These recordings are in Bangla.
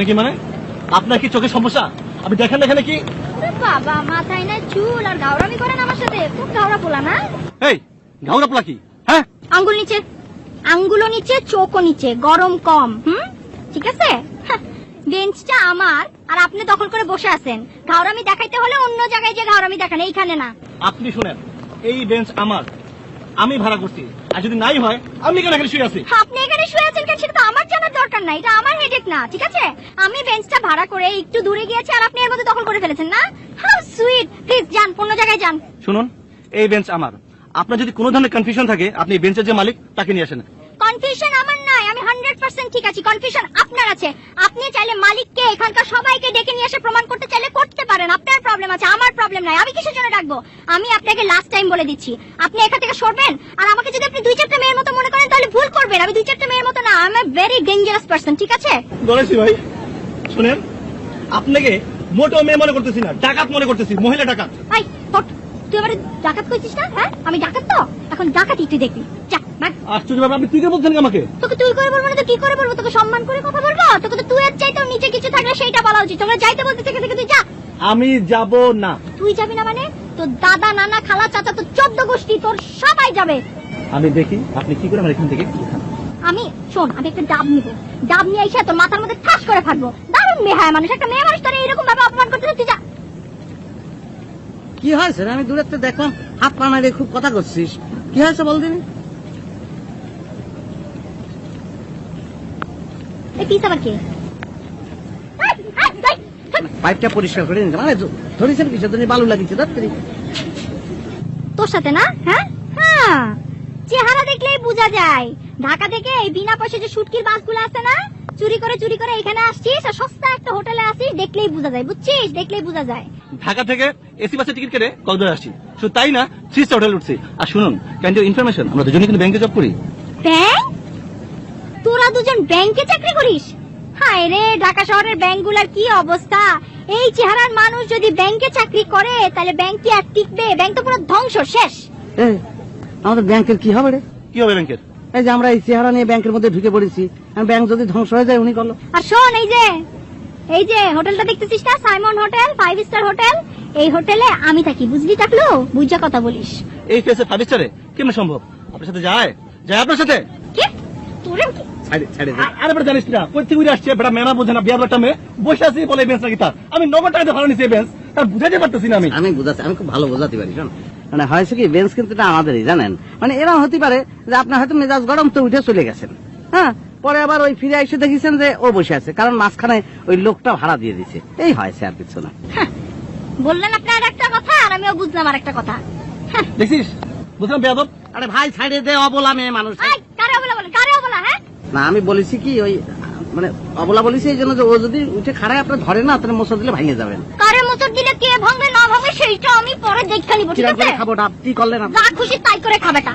এখানে কি মানে আপনার কি চোখের সমস্যা? আপনি দেখেন এখানে কি? বাবা মাথায় না চুল আর গাওরামি করেন আমার সাথে, খুব গাওরা পোলা না? এই গাউরা পোলা কি? হ্যাঁ, আঙ্গুল নিচে, আঙ্গুলও নিচে, চোখও নিচে, গরম কম। ঠিক আছে, বেঞ্চটা আমার আর আপনি দখল করে বসে আছেন। গাওরামি দেখাইতে হলে অন্য জায়গায় যে গাওরামি দেখান, এইখানে না। আপনি শুনেন, এই বেঞ্চ আমার, আমি ভাড়া করছি, আর যদি নাই হয় আমি কেন এখানে শুয়ে আছি? আপনি এখানে শুয়ে আছেন কেন সেটা তো আমার জানার দরকার নাই, এটা আমার হেডেক না। ঠিক আছে, আমি বেঞ্চটা ভাড়া করে একটু দূরে গিয়েছি আর আপনি এর মধ্যে দখল করে ফেলেছেন না। হাউ সুইট, প্লিজ যান, অন্য জায়গায় যান। শুনুন, এই বেঞ্চ আমার। আপনার যদি কোনো ধরনের কনফিউশন থাকে, আপনি এই বেঞ্চের যে মালিক তাকে নিয়ে আসেন। কনফিউশন আমার নাই, আমি 100% ঠিক আছি। কনফিউশন আপনার আছে। আপনি চাইলে মালিককে, এখানকার সবাইকে ডেকে নিয়ে এসে প্রমাণ করতে চাইলে করতে পারেন। আপনার প্রবলেম আছে, আমার প্রবলেম নাই। আমি কিসের জন্য ডাকবো? আমি আপনাকে লাস্ট টাইম বলে দিচ্ছি, আপনি এখান থেকে সরবেন। আর আমাকে যদি আপনি 2-4টা মেয়ের মতো মনে করেন তাহলে ভুল করবেন। আমি 2-4টা মেয়ের মতো না, I M a very dangerous person. ঠিক আছে, বলেছি ভাই। শুনেন, আপনাকে মোটেও মেয়ে মনে করতেছি না, ডাকাত মনে করতেছি, মহিলা ডাকাত। ভাই হট, তুই আমার ডাকাত কইছিস না? হ্যাঁ, আমি ডাকাত তো, এখন ডাকাতই তুই দেখবি। যা ভাগ। আশ্চর্য ব্যাপার, আপনি তুই কে বলছেন আমাকে? তোকে তুই করে বলবো না তো কি করে বলবো? তোকে সম্মান করে কথা বলবো? তোকে তো তুই এর চাইতেও নিচে কিছু থাকলে সেইটা বলা উচিত। তোমরা যাইতে বলতে থেকে থেকে তুই যা। আমি যাব না। তুই যাবি না মানে? তোর দাদা, নানা, খালা, চাচা, তোর 14 গোষ্ঠী, তোর সবাই যাবে। আমি দেখি আপনি কি করে আমার এখান থেকে। আমি শোন, আমি একটা ডাব নিব, ডাব নিয়ে এসে তোর মাথার মধ্যে ঠাস করে ফাটবো। দারুণ মেয়ে মানুষ, একটা মেয়ে মানুষ তোর এরকম ভাবে অপমান করতে, তুই যা। কি হয়েছে? আমি দূরের থেকে দেখলাম হাত পা নাড়িয়ে খুব কথা করছিস, কি হয়েছে বল দিনি? এই পিস আবার কে? পাইপটা পরিষ্কার করে নিতে মানে ধরেছেন কিছু তুমি বালু লাগিয়েছে ধরতে তোর সাথে না? হ্যাঁ হ্যাঁ, চেহারা দেখলেই বোঝা যায়। ঢাকা থেকে এই বিনা পয়সা যে শুটকির বাসগুলো আছে না, চুরি করে এখানে আসছিস আর সস্তা একটা হোটেলে আসিস, দেখলেই বোঝা যায়। বুঝছিস? দেখলেই বোঝা যায়। ঢাকা থেকে এসি বাসে টিকিট কেটে কক্সবাজার আসছি, শুধু তাই না, 3 হোটেল উঠছি। আর শুনুন, ক্যান ইউ ইনফরমেশন, আমরা দুজনে কিন্তু ব্যাংকে জব করি। ব্যাংক? তোরা দুজন ব্যাংকে চাকরি করিস? হায় রে, ঢাকা শহরের ব্যাংকগুলোর কি অবস্থা! এই চেহারার মানুষ যদি ব্যাংকে চাকরি করে তাহলে ব্যাংক কি আর টিকবে? ব্যাংক তো পুরো ধ্বংস, শেষ। আমাদের ব্যাংকের কি হবে রে? কি হবে ব্যাংকের? এই যে আমরা এই চেহারা নিয়ে ব্যাংকের মধ্যে ঢুকে পড়েছি, ব্যাংক যদি ধ্বংস হয়ে যায় উনি করলো। আর শোন, এই যে হোটেলটা দেখতেছিস না, সাইমন হোটেল, 5 স্টার হোটেল, এই হোটেলে আমি থাকি, বুঝলি? টাকলু, বুঝা কথা বলিস। এই ফেসে 5 স্টারে কেমন সম্ভব? আপনার সাথে যায় আপনার সাথে? কি তোরে কি আরে বেটা জানিস না, কই থেকে আসছে বেটা, মেমা বোঝে না, বিয়ার একটা মেয়ে বসে আছে বলে বেঞ্চ নাকি তার। আমি 9 টাকা ভাড়া নিছি বেঞ্চ, তার বুঝাতে পারতেছি না। আমি বুঝাচ্ছি, আমি খুব ভালো বোঝাতে পারি। শোন, মানে হয়েছে কি, বেঞ্চ কিন্তু এটা আমাদেরই, জানেন? মানে এরকম হতে পারে যে আপনার হয়তো মেজাজ গরম তো উঠে চলে গেছেন, হ্যাঁ, পরে আবার ওই ফিরে এসে দেখেছেন যে ও বসে আছে, কারণ মাঝখানে ওই লোকটা ভাড়া দিয়ে দিছে। এই হয়েছে, আর কিছু না। বললেন আপনার একটা কথা আর আমিও বুঝলাম আর একটা কথা। দেখছিস, বুঝলাম বেয়াদব। আরে ভাই ছাড়ে দে, অবলা মেয়ে মানুষ। কারে অবলা বলেন? কারে অবলা? হ্যাঁ না, আমি বলেছি কি, ওই মানে অবলা বলেছি এই জন্য যে ও যদি উঠে খাড়ায় আপনার ধরে না, তাহলে মোচড় দিলে ভেঙে যাবেন। কারে মোচড় দিলে কে ভাঙবে না ভাঙবে সেইটা আমি পরে দেখে নিব। ঠিক আছে, খাবো ডাব, কি করলেন আপনি? যা খুশি তাই করে খাবেটা।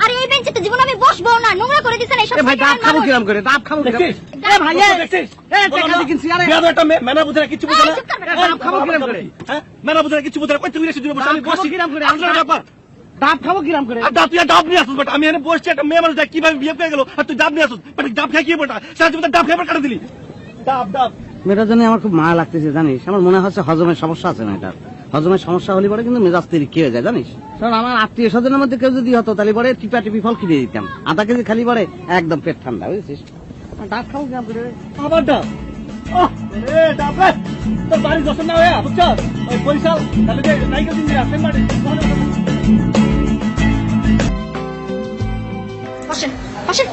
আর এই বেঞ্চে তো জীবন আমি বসবো না, নোংরা করে দিছেন এইসব। ভাই ডাব খাবো কিরাম করে? ডাব খাবো কিরাম? দেখছিস? ভাই টাকা দিয়ে কিনছি। আরে বিয়াদব একটা মেয়ে, মেনা বোঝে না, কিছু বোঝে না। ডাব খাবো কিরাম করে? হ্যাঁ, মেনা বোঝে না, কিছু বোঝে না, কই থেকে এসে দিল বসে। আমি বসি কিরাম করে? আপনার ব্যাপার। ডাব খাবো কিরাম করে? আর তুই ডাব নিয়ে আসুস বেটা, আমি এখানে বসছি, একটা মেয়ে মানুষ কিভাবে বিয়ে পেয়ে গেল, আর তুই ডাব নিয়ে আসুস বেটা। ডাব খেয়ে কি বেটা, সারা জীবন ডাব খেয়ে কাটা দিলি। ডাব মেয়েটার জন্য আমার খুব মায়া লাগতেছে, জানিস? আমার মনে হচ্ছে হজমের সমস্যা আছে না, এটা হজমের সমস্যা হলে পরে কিন্তু মেজাজ তৈরি হয়ে যায়, জানিস? কারণ আমার আত্মীয় স্বজনের মধ্যে কেউ যদি হতো তাহলে পরে টিপি ফল কিনে দিতাম, আধা কেজি খালি পরে একদম পেট ঠান্ডা, বুঝেছিস? ডাব খাবো কিরাম করে? আবার ডাব? ডাব রে, তোর বাড়ি দর্শন না হয়ে বুঝছ, ওই বরিশাল তাহলে যে নাইকেল দিন আসেন বাড়ি। বসেন বসেন।